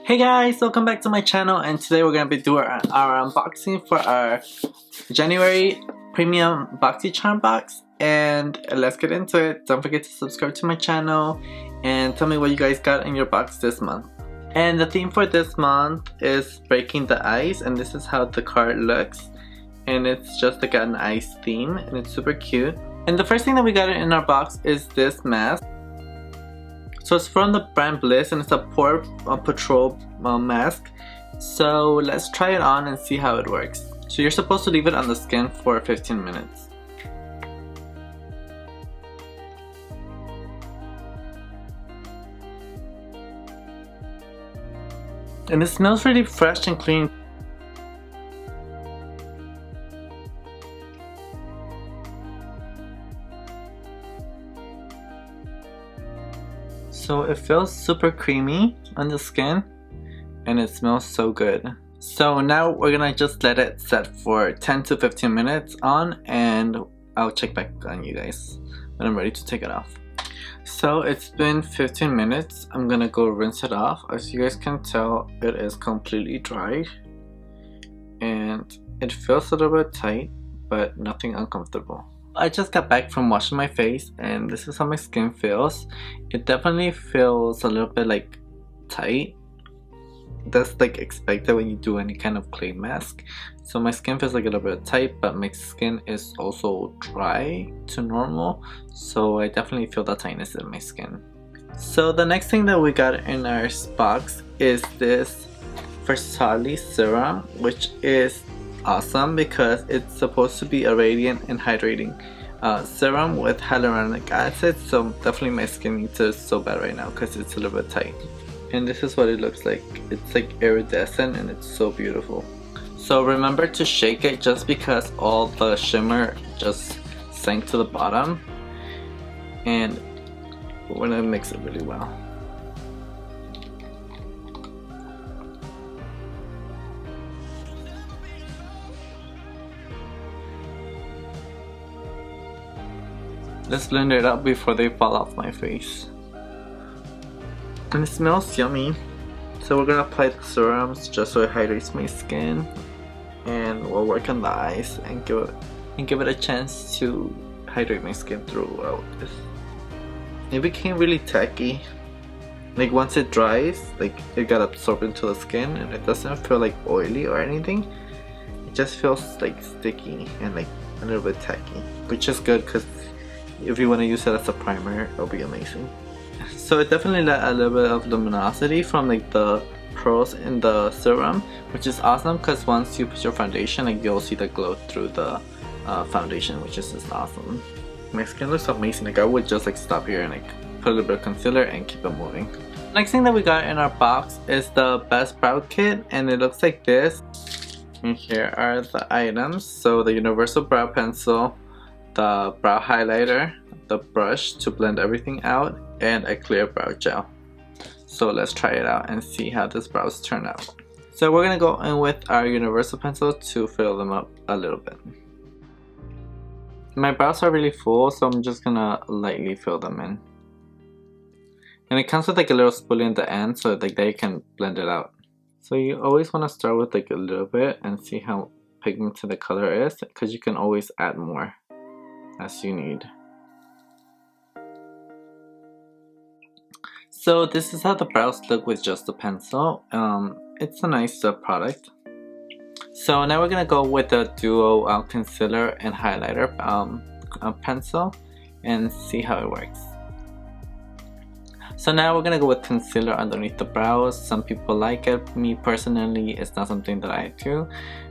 Hey guys, welcome back to my channel, and today we're going to be doing our unboxing for our January Premium BoxyCharm box. And let's get into it. Don't forget to subscribe to my channel and tell me what you guys got in your box this month. And the theme for this month is breaking the ice, and this is how the card looks. And it's just like an ice theme, and it's super cute. And the first thing that we got in our box is this mask. So it's from the brand Bliss, and it's a Pore Patrol mask. So let's try it on and see how it works. So you're supposed to leave it on the skin for 15 minutes. And it smells really fresh and clean. So it feels super creamy on the skin and it smells so good. So now we're gonna just let it set for 10 to 15 minutes on, and I'll check back on you guys when I'm ready to take it off. So it's been 15 minutes. I'm gonna go rinse it off. As you guys can tell, it is completely dry and it feels a little bit tight, but nothing uncomfortable. I just got back from washing my face, and this is how my skin feels. It definitely feels a little bit like tight. That's like expected when you do any kind of clay mask. So my skin feels like a little bit tight, but my skin is also dry to normal. So I definitely feel the tightness in my skin. So the next thing that we got in our box is this Versace Serum, which is awesome because it's supposed to be a radiant and hydrating serum with hyaluronic acid. So definitely my skin needs it so bad right now because it's a little bit tight. And this is what it looks like. It's like iridescent and it's so beautiful. So remember to shake it just because all the shimmer just sank to the bottom, and we're gonna mix it really well. Let's blend it up before they fall off my face. And it smells yummy. So we're gonna apply the serums just so it hydrates my skin, and we'll work on the eyes and give it a chance to hydrate my skin throughout this. It became really tacky. Like once it dries, like it got absorbed into the skin, and it doesn't feel like oily or anything. It just feels like sticky and like a little bit tacky, which is good because if you want to use it as a primer, it'll be amazing. So it definitely let a little bit of luminosity from like the pearls in the serum, which is awesome because once you put your foundation, like you'll see the glow through the foundation, which is just awesome. My skin looks amazing. Like I would just like stop here and like put a little bit of concealer and keep it moving. Next thing that we got in our box is the Best Brow Kit, and it looks like this. And here are the items. So the universal brow pencil, the brow highlighter, the brush to blend everything out, and a clear brow gel. So let's try it out and see how this brows turn out. So we're gonna go in with our universal pencil to fill them up a little bit. My brows are really full, so I'm just gonna lightly fill them in. And it comes with like a little spoolie in the end, so like that you can blend it out. So you always want to start with like a little bit and see how pigmented the color is, because you can always add more as you need. So this is how the brows look with just the pencil. It's a nice product. So now we're gonna go with the duo concealer and highlighter pencil and see how it works. So now we're gonna go with concealer underneath the brows. Some people like it. Me personally, it's not something that I do.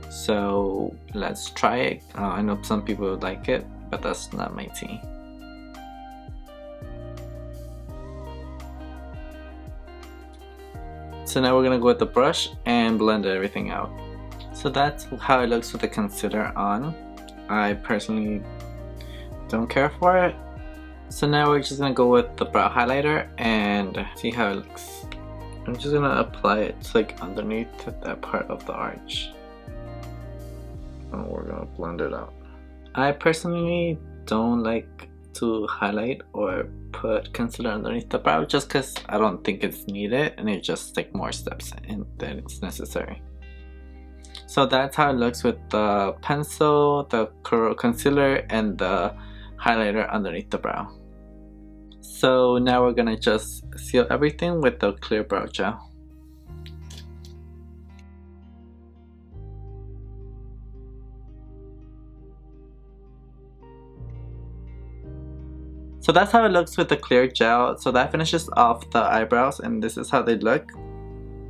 So let's try it. I know some people would like it, but that's not my tea. So now we're gonna go with the brush and blend everything out. So that's how it looks with the concealer on. I personally don't care for it. So now we're just gonna go with the brow highlighter and see how it looks. I'm just gonna apply it like underneath that part of the arch. And we're gonna blend it out. I personally don't like to highlight or put concealer underneath the brow, just because I don't think it's needed and it just like more steps in than it's necessary. So that's how it looks with the pencil, the concealer, and the highlighter underneath the brow. So now we're gonna just seal everything with the clear brow gel. So that's how it looks with the clear gel. So that finishes off the eyebrows, and this is how they look.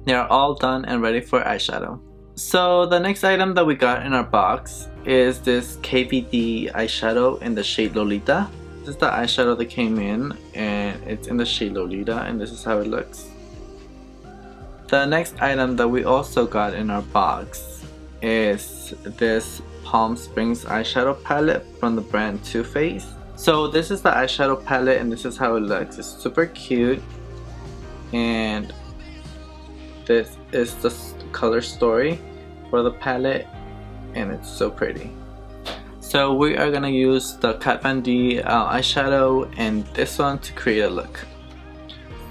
They are all done and ready for eyeshadow. So the next item that we got in our box is this KVD eyeshadow in the shade Lolita. This is the eyeshadow that came in, and it's in the shade Lolita, and this is how it looks. The next item that we also got in our box is this Palm Springs eyeshadow palette from the brand Too Faced. So this is the eyeshadow palette, and this is how it looks. It's super cute, and this is the color story for the palette, and it's so pretty. So we are gonna use the Kat Von D eyeshadow and this one to create a look.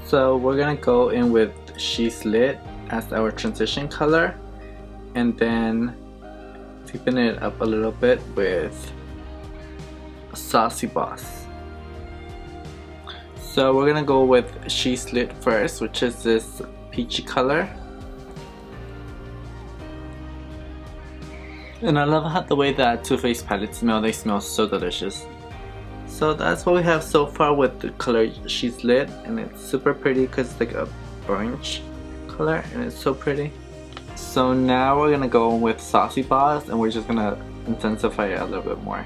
So we're gonna go in with She's Lit as our transition color, and then deepen it up a little bit with Saucy Boss. So we're gonna go with She's Lit first, which is this peachy color. And I love how the way that Too Faced palettes smell. They smell so delicious. So that's what we have so far with the color She's Lit, and it's super pretty because it's like a orange color, and it's so pretty. So now we're gonna go with Saucy Boss, and we're just gonna intensify it a little bit more.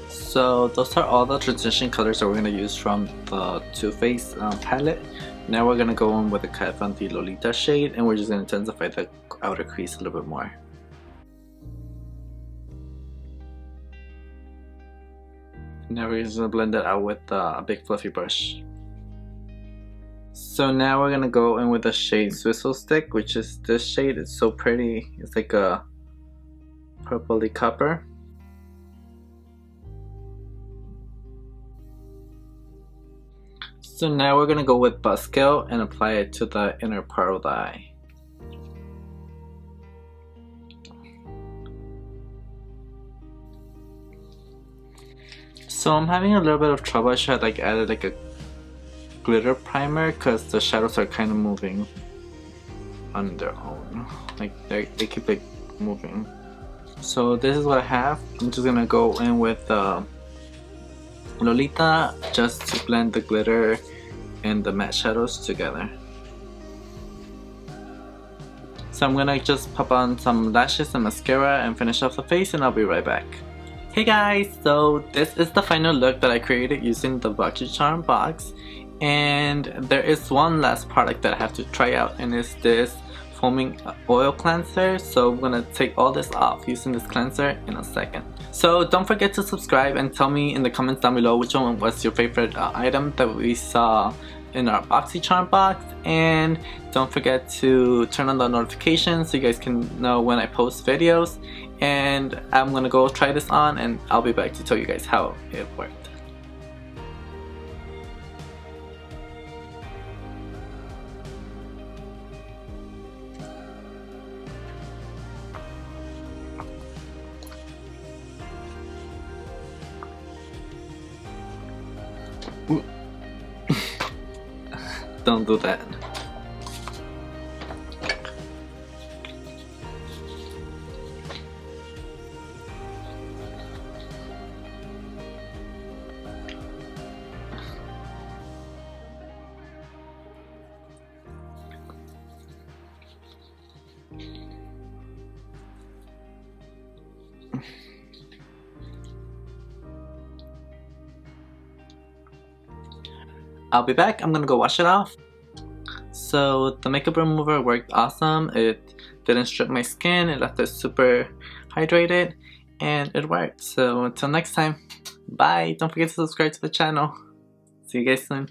So those are all the transition colors that we're going to use from the Too Faced palette. Now we're going to go in with the Kat Von D Lolita shade, and we're just going to intensify the outer crease a little bit more. Now we're just going to blend it out with a big fluffy brush. So now we're going to go in with the shade Swizzle Stick, which is this shade. It's so pretty. It's like a purpley copper. So now we're going to go with Buzzkill and apply it to the inner part of the eye. So I'm having a little bit of trouble. I should have added a glitter primer because the shadows are kind of moving on their own. They keep moving. So this is what I have. I'm just going to go in with Lolita just to blend the glitter and the matte shadows together. So I'm gonna just pop on some lashes and mascara and finish off the face, and I'll be right back. Hey guys, so this is the final look that I created using the BoxyCharm box, and there is one last product that I have to try out, and it's this foaming oil cleanser. So I'm gonna take all this off using this cleanser in a second. So don't forget to subscribe and tell me in the comments down below which one was your favorite item that we saw in our BoxyCharm box, and don't forget to turn on the notifications so you guys can know when I post videos. And I'm gonna go try this on, and I'll be back to tell you guys how it worked. Don't do that. I'll be back. I'm gonna go wash it off. So the makeup remover worked awesome. It didn't strip my skin. It left it super hydrated, and it worked. So until next time, bye. Don't forget to subscribe to the channel. See you guys soon.